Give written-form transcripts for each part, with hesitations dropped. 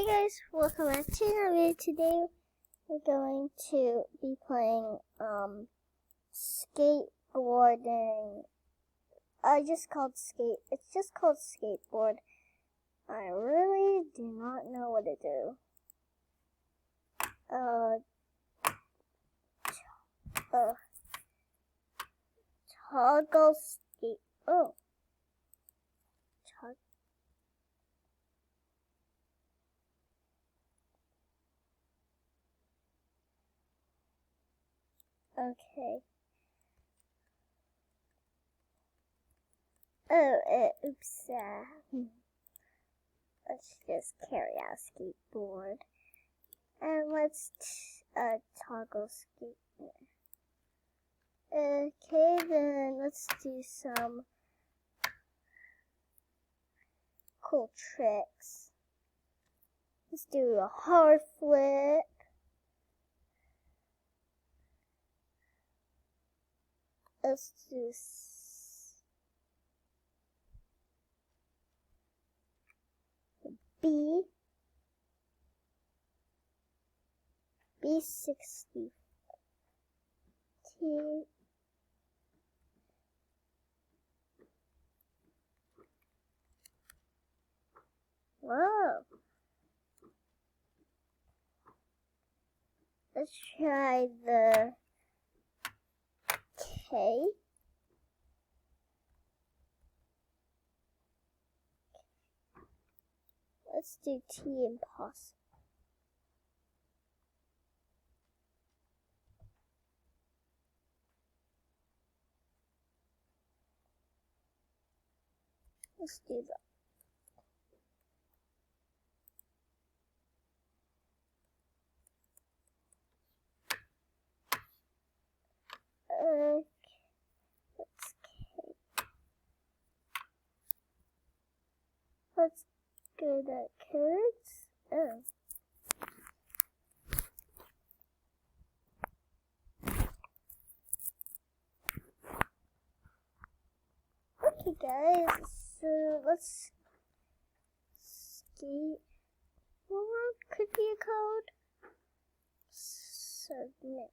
Hey guys, welcome back to another video. Today we're going to be playing skateboarding. It's just called skateboard. I really do not know what to do. Toggle skate. Oh. Okay. Oops. Let's just carry out skateboard. And let's toggle skate. Okay, then let's do some cool tricks. Let's do a hard flip. Let's do B60. T. Whoa. Let's try the K. Let's do T impossible. Let's do that. Let's go to codes. Oh. Okay guys, so let's skate. What could be a code? Submit.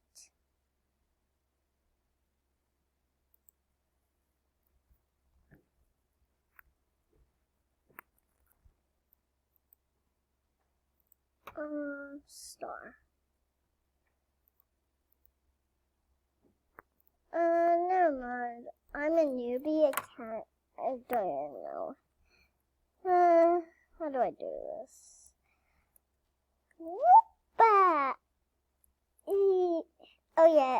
Star. Never mind. I'm a newbie. I don't even know. How do I do this? Whoop-a! Oh yeah.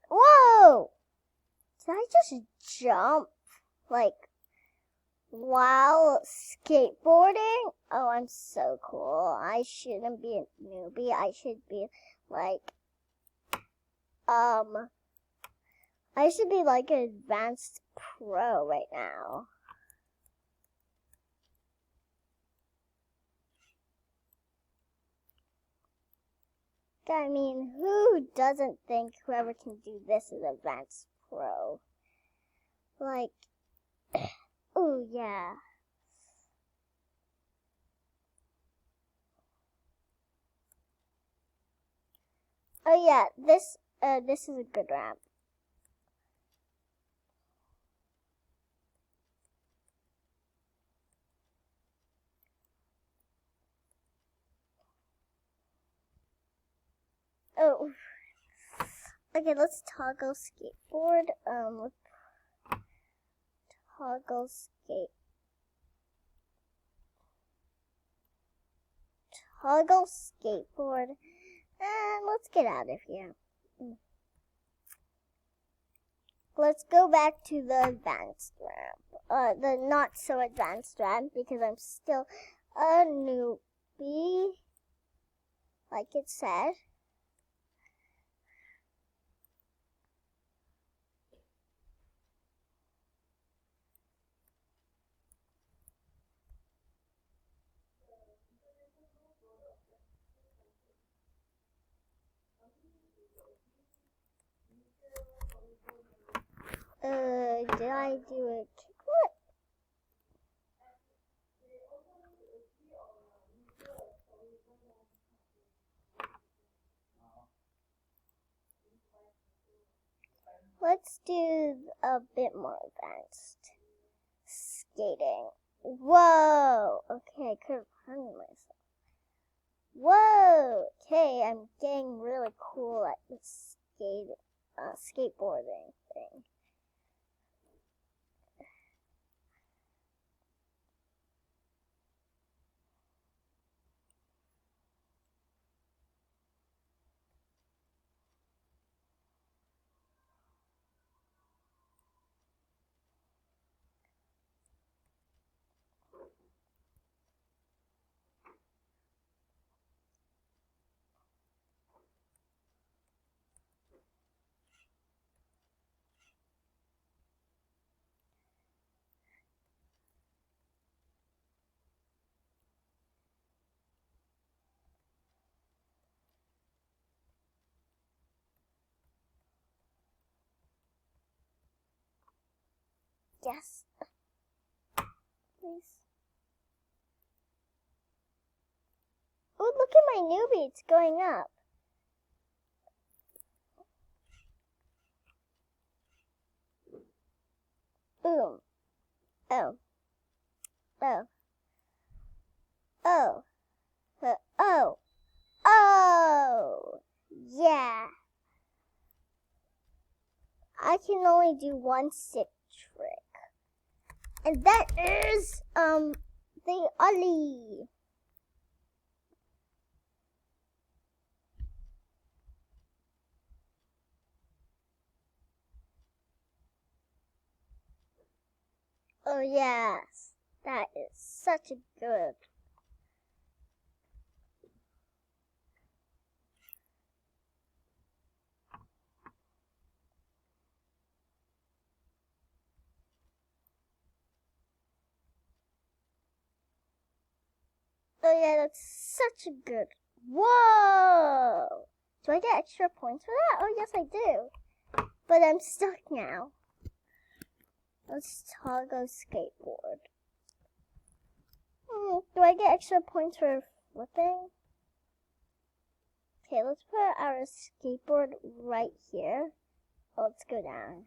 Whoa! Did I just jump? Like, while skateboarding? Oh, I'm so cool. I shouldn't be a newbie. I should be like, I should be like an advanced pro right now. I mean, who doesn't think whoever can do this is advanced pro? Like, oh yeah. Oh yeah, this is a good ramp. Oh. Okay, let's toggle skateboard. Toggle skate. Toggle skateboard. And let's get out of here. Let's go back to the advanced ramp. The not so advanced ramp because I'm still a newbie. like it said. Did I do a kickflip? Let's do a bit more advanced skating. Whoa! Okay, I could have hung myself. Whoa! Okay, I'm getting really cool at this skateboarding thing. Yes. Please. Oh, look at my newbie. It's going up. Boom. Oh. Oh. Oh. Oh. Oh. Yeah. I can only do one sick trick. And that is, the ollie. Oh, yes. That is such a good. Oh, yeah, that's such a good. Whoa! Do I get extra points for that? Oh, yes, I do. But I'm stuck now. Let's toggle skateboard. Do I get extra points for flipping? Okay, let's put our skateboard right here. Oh, let's go down.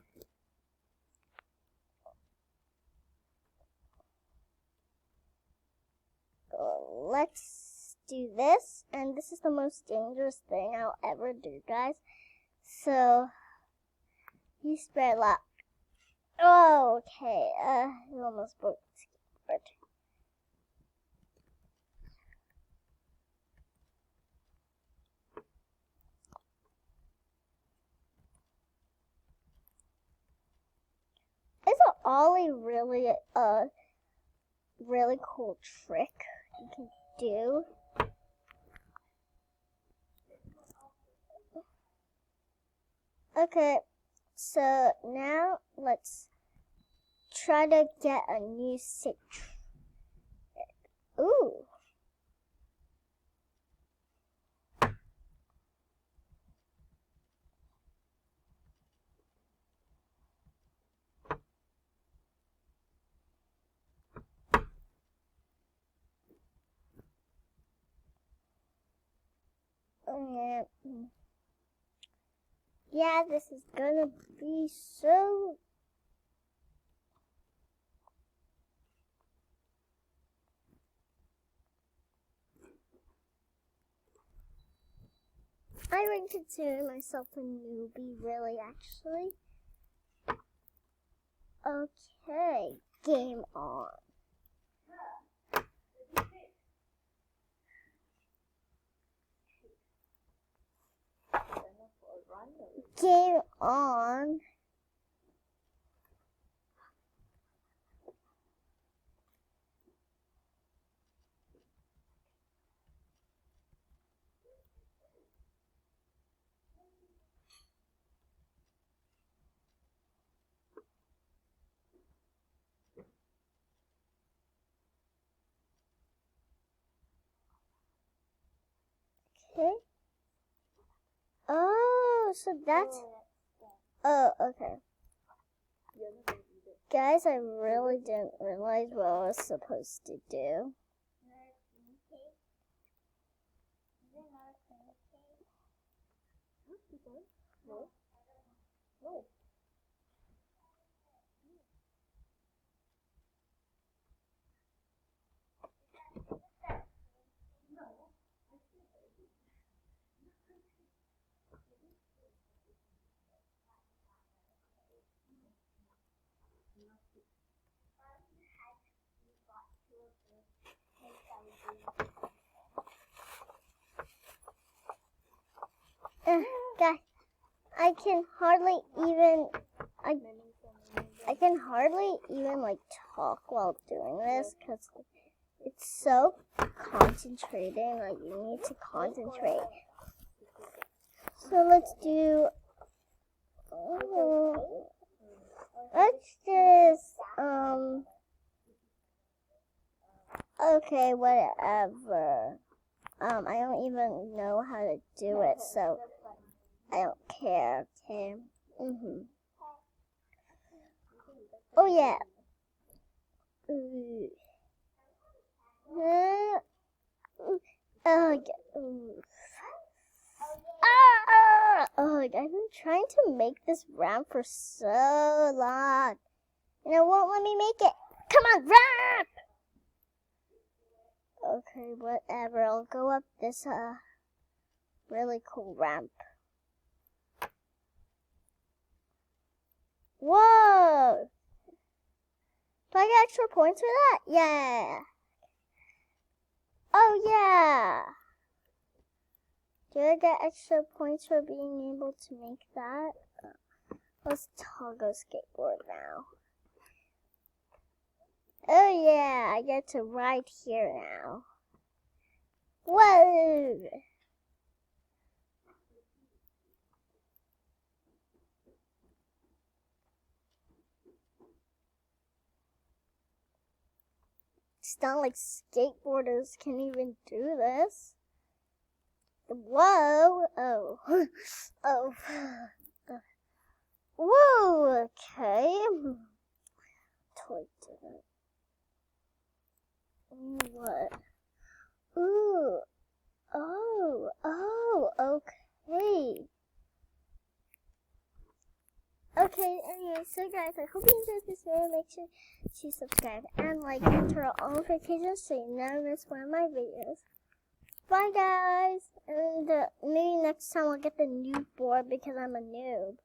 Let's do this, and this is the most dangerous thing I'll ever do, guys. So, you spread luck. Oh, okay. I almost broke the skateboard. Is an ollie really a really cool trick you can do? Okay, so now let's try to get a new sick trick. Ooh. Yeah, this is gonna be so. I would consider myself a newbie, really, actually. Okay, game on. Game on. Okay. Oh, so that's... Oh, okay. Guys, I really didn't realize what I was supposed to do. No. No. Guys, I can hardly even like talk while doing this because it's so concentrating. Like you need to concentrate. So let's do. Let's just Okay, whatever. I don't even know how to do it, so I don't care. Okay. Oh yeah. Oh, I've been trying to make this ramp for so long, and it won't let me make it. Come on, ramp! Okay, whatever. I'll go up this really cool ramp. Whoa! Do I get extra points for that? Yeah. Oh yeah. Do I get extra points for being able to make that? Let's toggle skateboard now. Oh yeah, I get to ride here now. Whoa! It's not like skateboarders can even do this. Whoa! Oh. Oh. Whoa! Okay. Totally different. What? Ooh. Oh, okay. Okay, anyway, so guys, I hope you enjoyed this video. Make sure to subscribe and like and turn on all notifications so you never miss one of my videos. Bye, guys. And maybe next time I'll get the new board because I'm a noob.